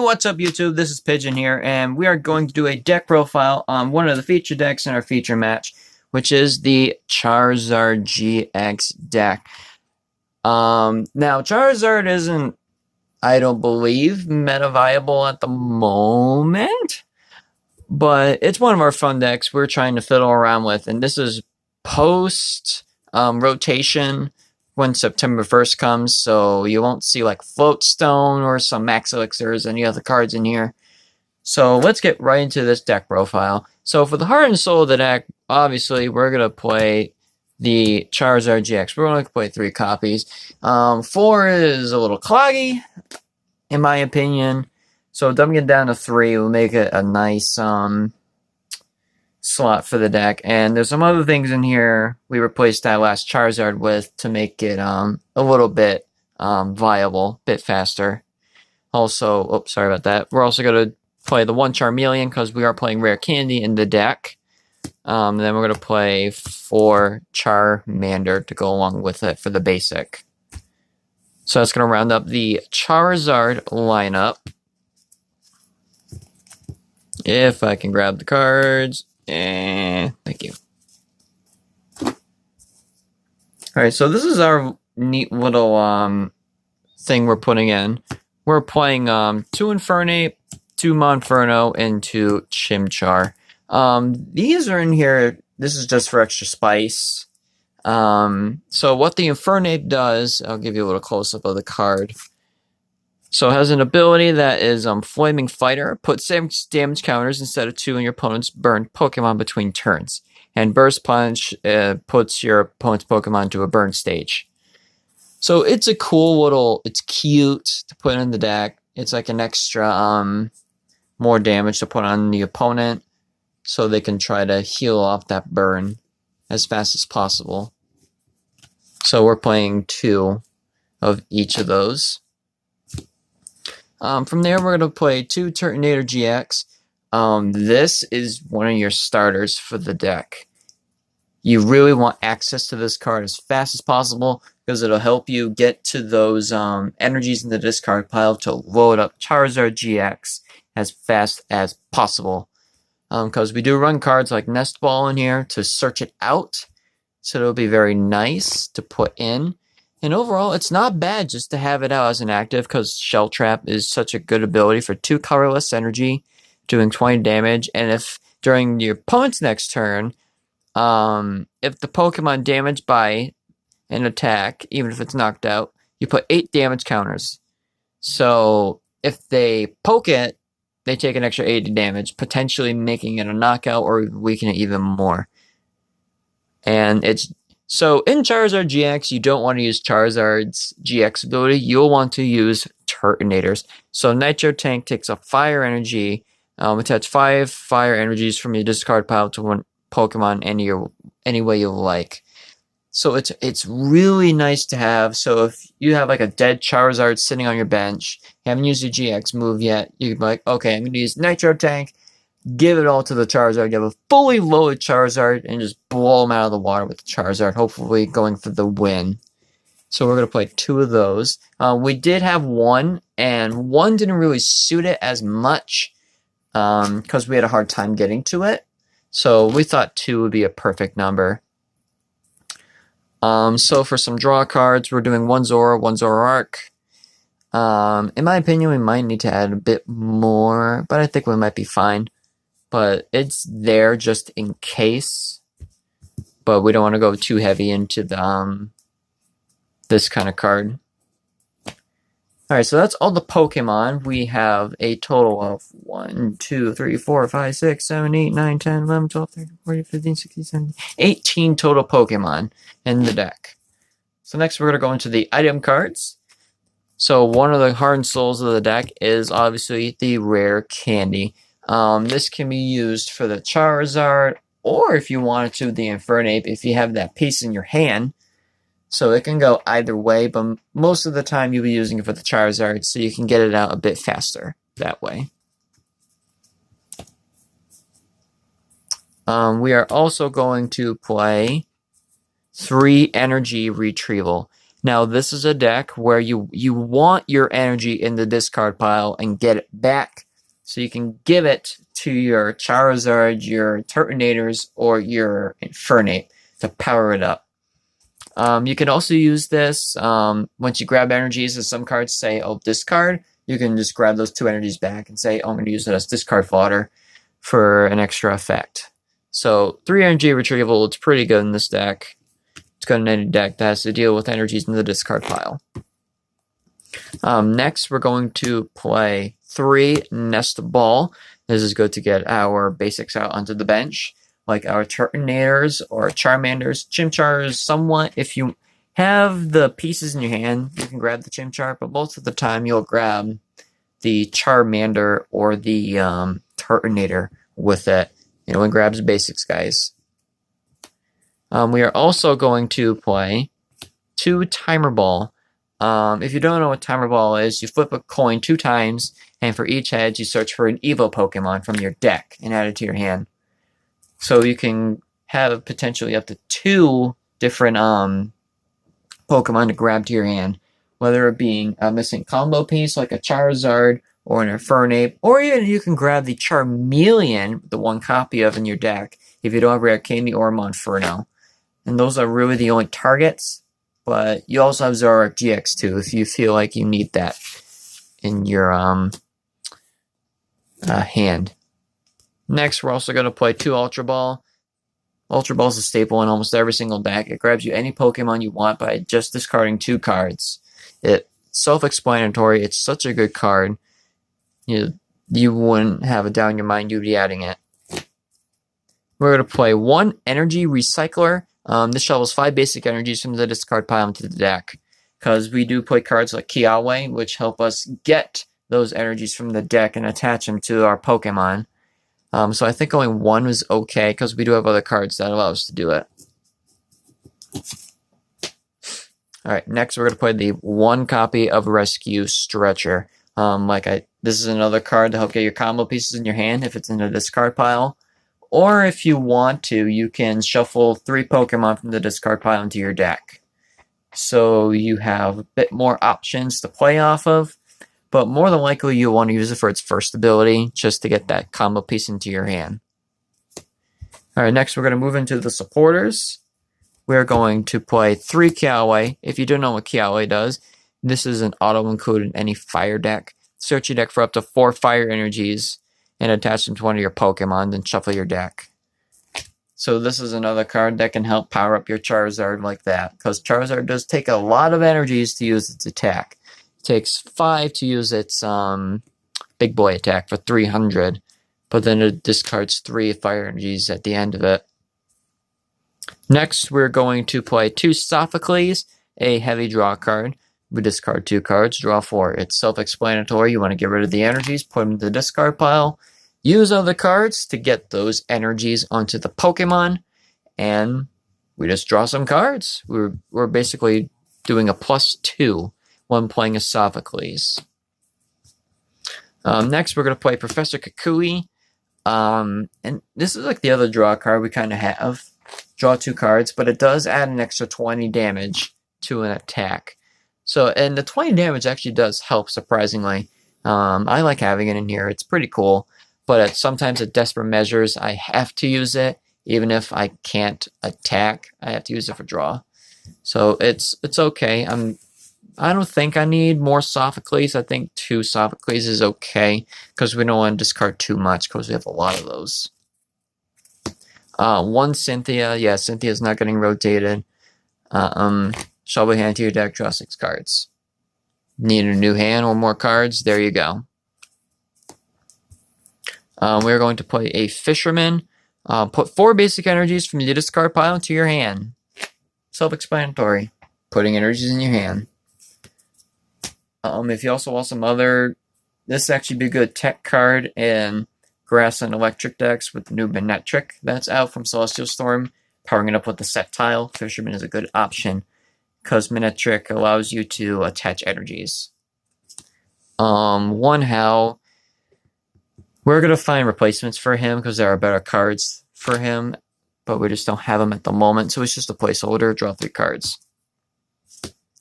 what's up YouTube? This is Pigeon here, and we are going to do a deck profile on one of the feature decks in our feature match, which is the Charizard GX deck. Now Charizard isn't, I don't believe, meta viable at the moment, but it's one of our fun decks we're trying to fiddle around with, and this is post rotation when September 1st comes, so you won't see like Floatstone or some Max Elixirs, any other cards in here. So let's get right into this deck profile. So for the heart and soul of the deck, obviously we're going to play the Charizard GX. We're going to play 3 copies. 4 is a little cloggy, in my opinion. So dumbing it down to 3 will make it a nice slot for the deck. And there's some other things in here we replaced that last Charizard with to make it a little bit viable, bit faster. Also, oops, sorry about that. We're also going to play the 1 Charmeleon because we are playing Rare Candy in the deck. Then we're going to play 4 Charmander to go along with it for the basic. So that's going to round up the Charizard lineup. If I can grab the cards. Thank you. Alright, so this is our neat little thing we're putting in. We're playing 2 Infernape, 2 Monferno, and 2 Chimchar. These are in here. This is just for extra spice. So what the Infernape does, I'll give you a little close-up of the card. So it has an ability that is Flaming Fighter. Put 6 damage counters instead of 2 on your opponent's burned Pokemon between turns. And Burst Punch puts your opponent's Pokemon to a burn stage. So it's a cool little, it's cute to put in the deck. It's like an extra more damage to put on the opponent so they can try to heal off that burn as fast as possible. So we're playing 2 of each of those. From there, we're going to play 2 Turtonator GX. This is one of your starters for the deck. You really want access to this card as fast as possible because it'll help you get to those energies in the discard pile to load up Charizard GX as fast as possible. Because we do run cards like Nest Ball in here to search it out. So it'll be very nice to put in. And overall, it's not bad just to have it out as an active because Shell Trap is such a good ability for 2 colorless energy, doing 20 damage. And if during your opponent's next turn, if the Pokemon damaged by an attack, even if it's knocked out, you put 8 damage counters. So if they poke it, they take an extra 80 damage, potentially making it a knockout or weakening it even more. And it's so in Charizard GX, you don't want to use Charizard's GX ability. You'll want to use Turtonators. So Nitro Tank takes a fire energy, attach 5 fire energies from your discard pile to one Pokemon any way you like. So it's really nice to have. So if you have like a dead Charizard sitting on your bench, you haven't used your GX move yet, you can be like, okay, I'm going to use Nitro Tank, give it all to the Charizard, you have a fully loaded Charizard, and just blow them out of the water with the Charizard, hopefully going for the win. So we're going to play 2 of those. We did have 1, and 1 didn't really suit it as much because we had a hard time getting to it. So we thought 2 would be a perfect number. So for some draw cards, we're doing 1 Zora, 1 Zoroark. In my opinion, we might need to add a bit more, but I think we might be fine. But it's there just in case. But we don't want to go too heavy into the this kind of card. Alright, so that's all the Pokemon. We have a total of 1, 2, 3, 4, 5, 6, 7, 8, 9, 10, 11, 12, 13, 14, 15, 16, 17, 18 total Pokemon in the deck. So next we're going to go into the item cards. So one of the heart and souls of the deck is obviously the Rare Candy. This can be used for the Charizard, or if you wanted to, the Infernape, if you have that piece in your hand. So it can go either way, but most of the time you'll be using it for the Charizard, so you can get it out a bit faster that way. We are also going to play 3 Energy Retrieval. Now, this is a deck where you want your energy in the discard pile and get it back, so you can give it to your Charizard, your Turtonators, or your Infernape to power it up. You can also use this once you grab energies, as some cards say, oh, discard, you can just grab those 2 energies back and say, oh, I'm going to use it as discard fodder for an extra effect. So 3 energy retrieval, it's pretty good in this deck. It's got an any deck that has to deal with energies in the discard pile. Next, we're going to play 3 Nest Ball. This is good to get our basics out onto the bench, like our Turtonators or Charmanders. Chimchar is somewhat, if you have the pieces in your hand, you can grab the Chimchar, but most of the time you'll grab the Charmander or the Turtonator with it. You know, and grabs the basics, guys. We are also going to play 2 Timer Ball. If you don't know what Timer Ball is, you flip a coin 2 times, and for each head, you search for an Evo Pokemon from your deck and add it to your hand. So you can have potentially up to 2 different Pokemon to grab to your hand, whether it being a missing combo piece like a Charizard or an Infernape, or even you can grab the Charmeleon, the 1 copy of in your deck, if you don't have Rare Candy or Monferno. And those are really the only targets, but you also have Zoroark GX too, if you feel like you need that in your hand. Next, we're also going to play 2 Ultra Ball. Ultra Ball is a staple in almost every single deck. It grabs you any Pokemon you want by just discarding 2 cards. It's self-explanatory. It's such a good card. You wouldn't have a doubt in your mind you'd be adding it. We're going to play 1 Energy Recycler. This shovels 5 basic energies from the discard pile into the deck, because we do play cards like Kiawe, which help us get those energies from the deck and attach them to our Pokemon. So I think only 1 was okay, because we do have other cards that allow us to do it. Alright, next we're going to play the 1 copy of Rescue Stretcher. This is another card to help get your combo pieces in your hand if it's in a discard pile. Or if you want to, you can shuffle 3 Pokemon from the discard pile into your deck. So you have a bit more options to play off of, but more than likely you'll want to use it for its first ability, just to get that combo piece into your hand. Alright, next we're going to move into the supporters. We're going to play 3 Kiawe. If you don't know what Kiawe does, this is an auto-include in any fire deck. Search your deck for up to 4 fire energies and attach them to one of your Pokemon, then shuffle your deck. So this is another card that can help power up your Charizard like that, because Charizard does take a lot of energies to use its attack. It takes 5 to use its big boy attack for 300, but then it discards 3 fire energies at the end of it. Next, we're going to play 2 Sophocles, a heavy draw card. We discard 2 cards, draw 4. It's self-explanatory. You want to get rid of the energies, put them in the discard pile, use other cards to get those energies onto the Pokemon, and we just draw some cards. We're basically doing a +2 when playing a Sophocles. Next, we're going to play Professor Kukui. And this is like the other draw card we kind of have. Draw 2 cards, but it does add an extra 20 damage to an attack. So, and the 20 damage actually does help, surprisingly. I like having it in here. It's pretty cool. But sometimes at desperate measures, I have to use it. Even if I can't attack, I have to use it for draw. So it's okay. I don't think I need more Sophocles. I think 2 Sophocles is okay, because we don't want to discard too much, because we have a lot of those. 1 Cynthia. Yeah, Cynthia's not getting rotated. Shuffle hand to your deck, draw 6 cards. Need a new hand or more cards? There you go. We're going to play a Fisherman. Put 4 basic energies from the discard pile into your hand. Self-explanatory. Putting energies in your hand. If you also want some other... This actually be a good tech card in Grass and Electric decks with the new Manectric that's out from Celestial Storm. Powering it up with the set tile. Fisherman is a good option, because Manectric allows you to attach energies. 1 How. We're going to find replacements for him, because there are better cards for him, but we just don't have them at the moment, so it's just a placeholder. Draw 3 cards.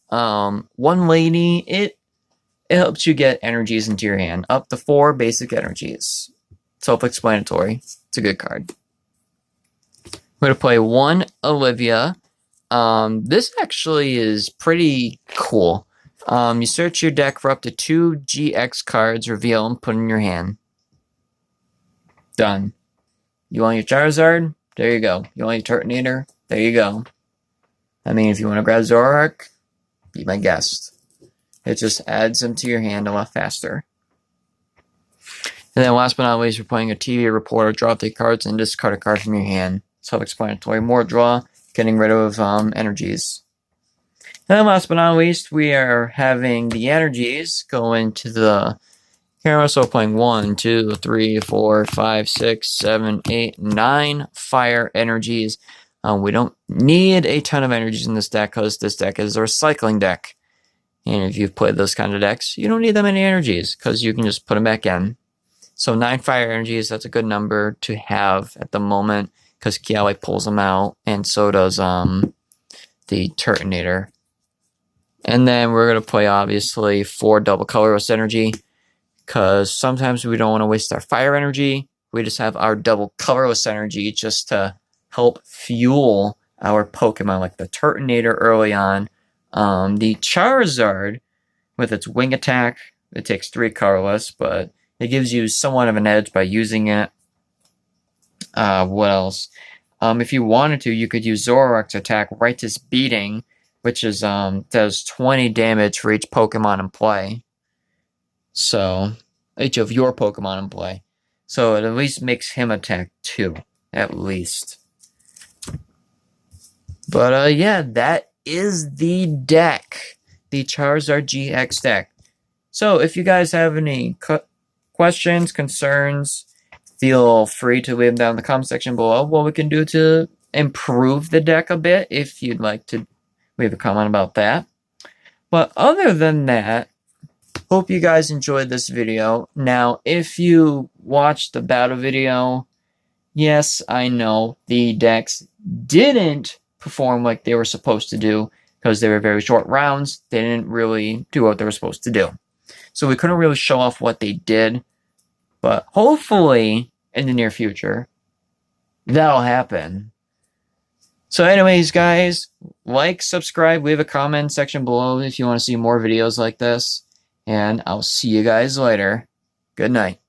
One lady, it helps you get energies into your hand. Up to 4 basic energies. Self-explanatory. It's a good card. We're going to play 1 Olivia. This actually is pretty cool. You search your deck for up to 2 GX cards, reveal them, put in your hand. Done. You want your Charizard? There you go. You want your Turtonator? There you go. I mean, if you want to grab Zoroark, be my guest. It just adds them to your hand a lot faster. And then last but not least, we're playing a TV reporter. Draw 3 cards and discard a card from your hand. Self-explanatory. More draw, getting rid of energies. And then last but not least, we are having the energies go into the camera. So playing 1, 2, 3, 4, 5, 6, 7, 8, 9 fire energies. We don't need a ton of energies in this deck because this deck is a recycling deck. And if you've played those kind of decks, you don't need that many energies because you can just put them back in. So 9 fire energies, that's a good number to have at the moment because Kiawe pulls them out, and so does the Turtonator. And then we're going to play, obviously, 4 double colorless energy because sometimes we don't want to waste our fire energy. We just have our double colorless energy just to help fuel our Pokemon, like the Turtonator early on. The Charizard, with its wing attack, it takes 3 colorless, but it gives you somewhat of an edge by using it. What else? If you wanted to, you could use Zoroark's attack, Righteous Beating, which is does 20 damage for each Pokemon in play. So, each of your Pokemon in play. So it at least makes him attack 2, at least. But yeah, that is the deck, the Charizard GX deck. So if you guys have any questions, concerns, feel free to leave them down in the comment section below. What we can do to improve the deck a bit, if you'd like to leave a comment about that. But other than that, hope you guys enjoyed this video. Now, if you watched the battle video, yes, I know the decks didn't perform like they were supposed to do because they were very short rounds. They didn't really do what they were supposed to do. So we couldn't really show off what they did. But hopefully, in the near future, that'll happen. So anyways, guys, like, subscribe, leave a comment section below if you want to see more videos like this. And I'll see you guys later. Good night.